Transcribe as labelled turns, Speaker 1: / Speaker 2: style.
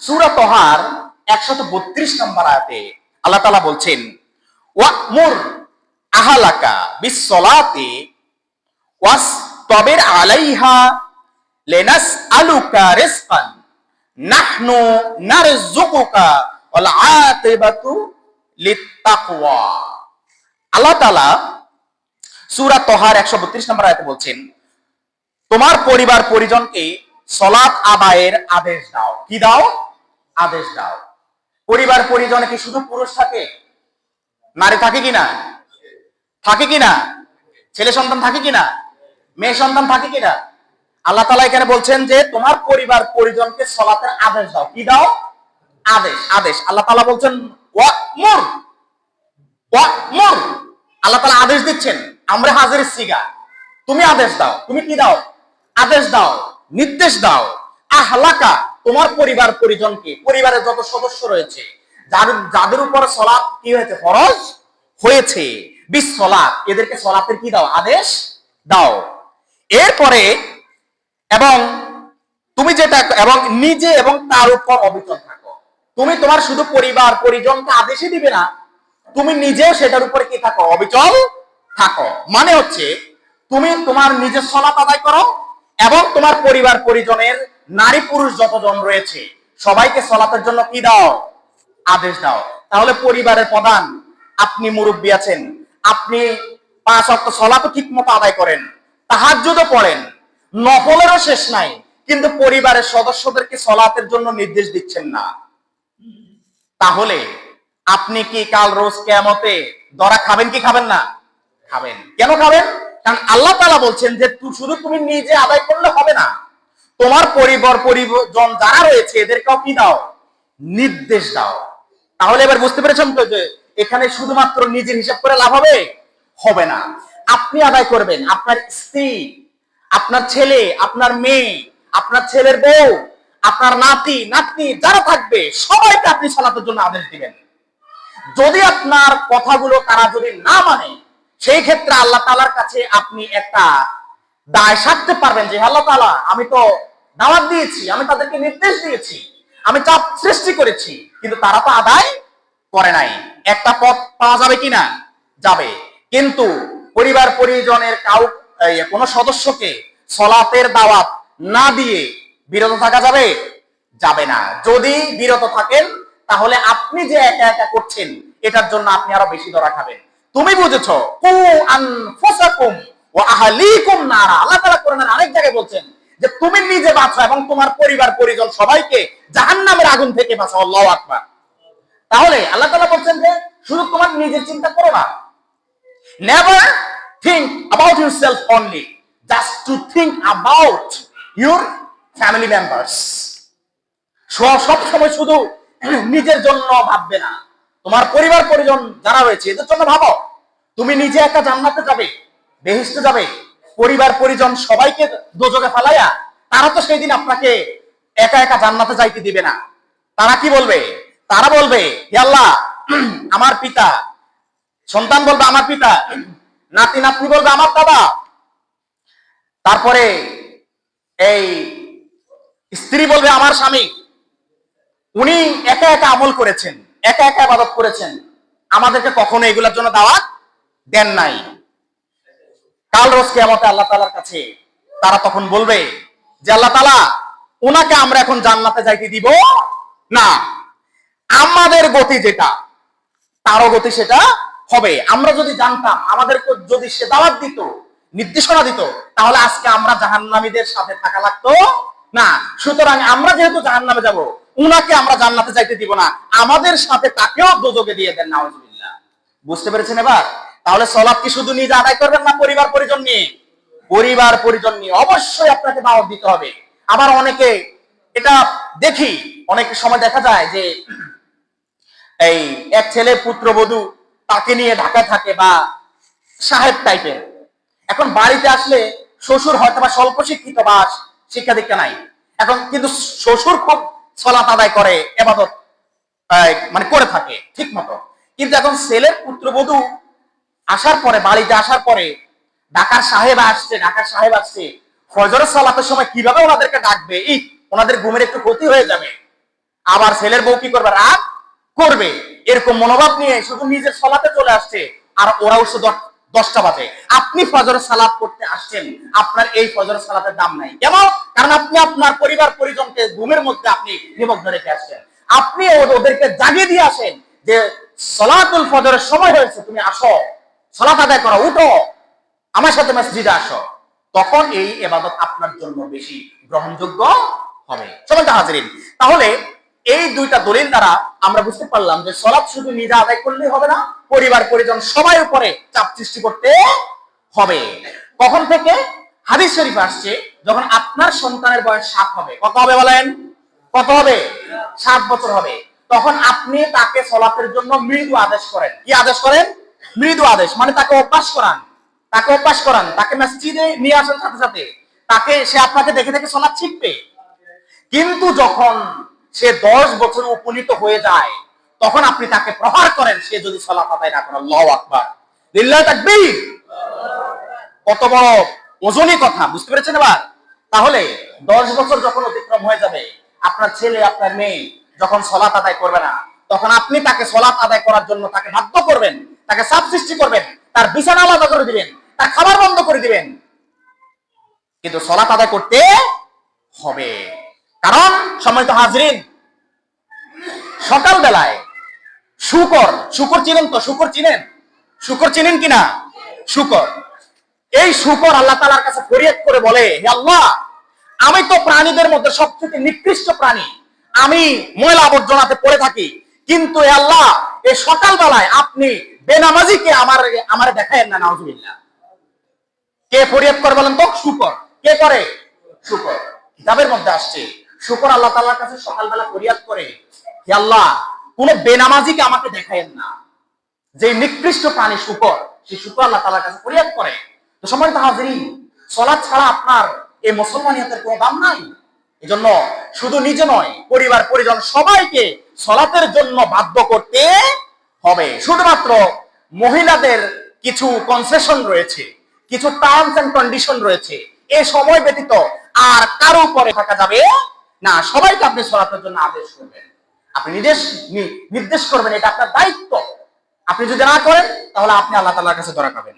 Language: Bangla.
Speaker 1: সূরা তহার 132 নম্বর আয়াতে আল্লাহ তাআলা বলছেন, ওয়া'মুর আহলাকা বিস-সালাতি ওয়াসতাবির আলাইহা লিনাসআলুকা রিজকান নাহনু নারযুকুকা ওয়াল আকিবাতু লিত-তাকওয়া। আল্লাহ তাআলা সূরা তহার 132 নম্বর আয়াতে বলছেন, তোমার পরিবার পরিজনকে সালাত আদায়ের আদেশ দাও। কি দাও? আদেশ দাও। পরিবার পরিজনে কি শুধু পুরুষ থাকে? নারী থাকে কিনা? থাকে কিনা? ছেলে সন্তান থাকে কিনা? মেয়ে সন্তান থাকে কিনা? আল্লাহ তাআলা এখানে বলছেন যে তোমার পরিবার পরিজনকে সালাতের আদেশ দাও। কি দাও? আদেশ। আদেশ। আল্লাহ তাআলা বলছেন ওয়া'মুর, ওয়া'মুর। আল্লাহ তাআলা আদেশ দিচ্ছেন, আমরা হাজিরের সিগা। তুমি আদেশ দাও। তুমি কি দাও? আদেশ দাও, নির্দেশ দাও। আহলাকা, তোমার পরিবার পরিজনকে, পরিবারের যত সদস্য রয়েছে, যাদের উপর সালাত কি হয়েছে? ফরজ হয়েছে। বিস-সালাত, এদেরকে সালাতের কি দাও? আদেশ দাও। এরপরে এবং তুমি যেটা এবং নিজে এবং তার উপর অবিচল থাকো। তুমি তোমার শুধু পরিবার পরিজনকে আদেশই দিবে না, তুমি নিজেও সেটার উপরে কি থাকো? অবিচল থাকো। মানে হচ্ছে তুমি তোমার নিজের সালাত আদায় করো এবং তোমার পরিবার পরিজনের নারী পুরুষ যতজন রয়েছে সবাইকে সালাতের জন্য কি দাও? আদেশ দাও। তাহলে পরিবারের প্রধান, আপনি মুরব্বী আছেন, আপনি 5 ওয়াক্ত সালাতও ঠিকমতো আদায় করেন, তাহাজ্জুদও পড়েন, নফলেরও শেষ নাই, কিন্তু পরিবারের সদস্যদেরকে সালাতের জন্য নির্দেশ দিচ্ছেন না। তাহলে আপনি কি কাল রোজ কিয়ামতে ধরা খাবেন কি খাবেন না? খাবেন। কেন খাবেন? কারণ আল্লাহ তাআলা বলছেন যে শুধু তুমি নিজে আদায় করলে হবে না, তোমার পরিবার পরিজন যারা রয়েছে এদেরকেও কি দাও? নির্দেশ দাও। তাহলে এবার বুঝতে পেরেছেন তো যে এখানে শুধুমাত্র নিজের হিসাব করে লাভ হবে? হবে না। আপনি আদায় করবেন, আপনার স্ত্রী, আপনার ছেলে, আপনার মেয়ে, আপনার ছেলের বউ, আপনার নাতি নাতনি যারা থাকবে সবাইকে আপনি সালাতের জন্য আদেশ দিবেন। যদি আপনার কথাগুলো তারা যদি না মানে, সেই ক্ষেত্রে আল্লাহ তাআলার কাছে আপনি একটা দায় সারতে পারবেন যে আল্লাহ তাআলা, আমি তো দাওয়াত দিয়েছি, আমি তাদেরকে নির্দেশ দিয়েছি, আমি চাপ সৃষ্টি করেছি, কিন্তু তারা তো আদায় করে নাই। একটা পথ পাওয়া যাবে কিনা? যাবে। কিন্তু পরিবার পরিজনের কোন সদস্যকে সালাতের দাওয়াত না দিয়ে বিরত থাকা যাবে? যাবে না। যদি বিরত থাকেন তাহলে আপনি যে একা একা করছেন এটার জন্য আপনি আরো বেশি ধরা খাবেন। তুমি বুঝেছো? কু আনফুসাকুম ওয়া আহলিকুম নারা। আল্লাহ তাআলা কোরআনের আরেক জায়গায় বলছেন যে তুমি নিজে বাঁচো এবং তোমার পরিবার পরিজন সবাইকে জাহান্নামের আগুন থেকে বাঁচাও। আল্লাহু আকবার। তাহলে আল্লাহ তাআলা বলছেন যে শুধু তোমার নিজের চিন্তা করো না, never think about yourself only, just to think about your family members. সব সময় শুধু নিজের জন্য ভাববে না, তোমার পরিবার পরিজন যারা রয়েছে এদের জন্য ভাবো। তুমি নিজে একা জান্নাতে যাবে, বেহেশতে যাবে, পরিবার পরিজন সবাইকে দোজখে ফেলাইয়া তারা তো সেই দিন আপনাকে একা একা জান্নাতে যাইতে দিবে না। তারা কি বলবে? তারা বলবে, হে আল্লাহ, আমার পিতা, সন্তান বলবে আমার পিতা, নাতি নাতনি বলবে আমার দাদা, তারপরে এই স্ত্রী বলবে আমার স্বামী, উনি একা একা আমল করেছেন, একা একা ইবাদত করেছেন, আমাদেরকে কখনো এগুলোর জন্য দাওয়াত দেন নাই। কাল রোজ কিয়ামতে আল্লাহ তাআলার কাছে তারা তখন বলবে যে আল্লাহ তাআলা, ওনাকে আমরা এখন জান্নাতে যাইতে দিব না, আমাদের গতি যেটা তারও গতি সেটা হবে। আমরা যদি জানতাম, আমাদেরকে যদি সে দাওয়াত দিত, নির্দেশনা দিত, তাহলে আজকে আমরা জাহান্নামীদের সাথে থাকা লাগতো না। সুতরাং আমরা যেহেতু জাহান্নামে যাব, উনাকে আমরা জান্নাতে যাইতে দিব না, আমাদের সাথে তাকেও দোজখে দিয়ে দেন। নাউজুবিল্লাহ। বুঝতে পেরেছেন এবার? তাহলে সালাত কি শুধু নিজে আদায় করবেন না পরিবার পরিজন নিয়ে? পরিবার পরিজন নিয়ে অবশ্যই আপনাকে দাওয়াত দিতে হবে। আবার অনেকে এটা দেখি, অনেক সময় দেখা যায় যে এই এক ছেলে পুত্রবধূ তাকে নিয়ে ঢাকায় থাকে বা সাহেব টাইপের, এখন বাড়িতে আসলে শ্বশুর হয়তো বা স্বল্প শিক্ষিত বা শিক্ষা দীক্ষা নাই, এখন কিন্তু শ্বশুর খুব সালাত আদায় করে, ইবাদত মানে করে থাকে ঠিক মতো, কিন্তু এখন ছেলের পুত্রবধূ আসার পরে, বাড়িতে আসার পরে ঢাকার সাহেব আসছে, ফজরের সালাতের সময় কিভাবে ওনাদেরকে ডাকবে, ওনাদের ঘুমের একটু ক্ষতি হয়ে যাবে। আবার ছেলের বউ কি করবে, রাগ করবে। এরকম মনোভাব নিয়ে শুধু নিজের সালাতে চলে আসছে, আর ওরা উঠছে 10টা বাজে। আপনি ফজরের সালাত করতে আসছেন, আপনার এই ফজরের সালাতের দাম নাই। কেন? কারণ আপনি আপনার পরিবার পরিজনকে ঘুমের মধ্যে আপনি নিমগ্ন রেখে আসছেন। আপনি ওদেরকে জাগিয়ে দিয়ে আসেন যে সালাতুল ফজরের সময় হয়েছে, তুমি আসো, সালাত আদায় করো, উঠো, আমার সাথে মসজিদে আসো। তখন এই ইবাদত আপনার জন্য বেশি গ্রহণযোগ্য হবে। সম্মানিত হাজিরিন, তাহলে এই দুইটা দলিল দ্বারা আমরা বুঝতে পারলাম যে সালাত শুধু নিজে আদায় করলেই হবে না, পরিবার পরিজন সবাই উপরে চাপ সৃষ্টি করতে হবে। কখন থেকে? হাদিস শরীফ আসছে, যখন আপনার সন্তানের বয়স 7 হবে। কত হবে বলেন? কত হবে? 7 বছর হবে। তখন আপনি তাকে সালাতের জন্য মৃদু আদেশ করেন। কি আদেশ করেন? মৃদু আদেশ, মানে তাকে অভ্যাস করান। তাকে অভ্যাস করান, তাকে মসজিদে নিয়ে আসার সাথে সাথে সে আপনাকে দেখে দেখে সালাত শিখবে। কিন্তু যখন সে 10 বছর উপনীত হয়ে যায়, তখন আপনি তাকে প্রহার করেন, সে যদি সালাত আদায় না করে। আল্লাহু আকবার, লিল্লাহি তাকবীর। কত বড় ওজনী কথা, বুঝতে পেরেছেন এবার? তাহলে 10 বছর যখন অতিক্রম হয়ে যাবে, আপনার ছেলে আপনার মেয়ে যখন সালাত আদায় করবে না, তখন আপনি তাকে সালাত আদায় করার জন্য তাকে বাধ্য করবেন, তাকে চাপ সৃষ্টি করবেন, তার বিছানা আলাদা করে দিবেন, তার খাবার বন্ধ করে দিবেন। কিন্তু সালাত আদায় করতে হবে। কারণ সম্মানিত হাজরিন, সকাল বেলায় শুকর চিনেন তো? শুকর চিনেন কিনা? এই শুকর আল্লাহ তাআলার কাছে ফরিয়াদ করে বলে, হে আল্লাহ, আমি তো প্রাণীদের মধ্যে সবচেয়ে নিকৃষ্ট প্রাণী, আমি ময়লা আবর্জনাতে পড়ে থাকি, কিন্তু হে আল্লাহ, এই সকাল বেলায় আপনি বেনামাজিকে আমারে দেখায়েন না। নাউজুবিল্লাহ। কে ফরিয়াদ করে বলেন তো? শুকর। কে করে? শুকর। কিতাবের মধ্যে আসছে, শুকর আল্লাহ তাআলার কাছে সকালবেলা ফরিয়াদ করে, হে আল্লাহ, কোন বেনামাজিকে আমাকে দেখায়েন না। যে নিকৃষ্ট প্রাণী শুকর, সেই শুকর আল্লাহ তাআলার কাছে ফরিয়াদ করে। তো সম্মানিত হাজিরিন, সালাত ছাড়া আপনার এই মুসলমানিয়তের কোনো দাম নাই। এজন্য শুধু নিজে নয়, পরিবার পরিজন সবাইকে সালাতের জন্য বাধ্য করতে হবে। শুধুমাত্র মহিলাদের কিছু কনসেশন রয়েছে, কিছু টার্মস এন্ড কন্ডিশন রয়েছে, এই সময় ব্যতীত আর কারো উপরে থাকা যাবে না। সবাইকে আপনি সালাতের জন্য আদেশ করবেন, আপনি নির্দেশ করবেন, এটা আপনার দায়িত্ব। আপনি যদি না করেন, তাহলে আপনি আল্লাহ তাআলার কাছে ধরা খাবেন।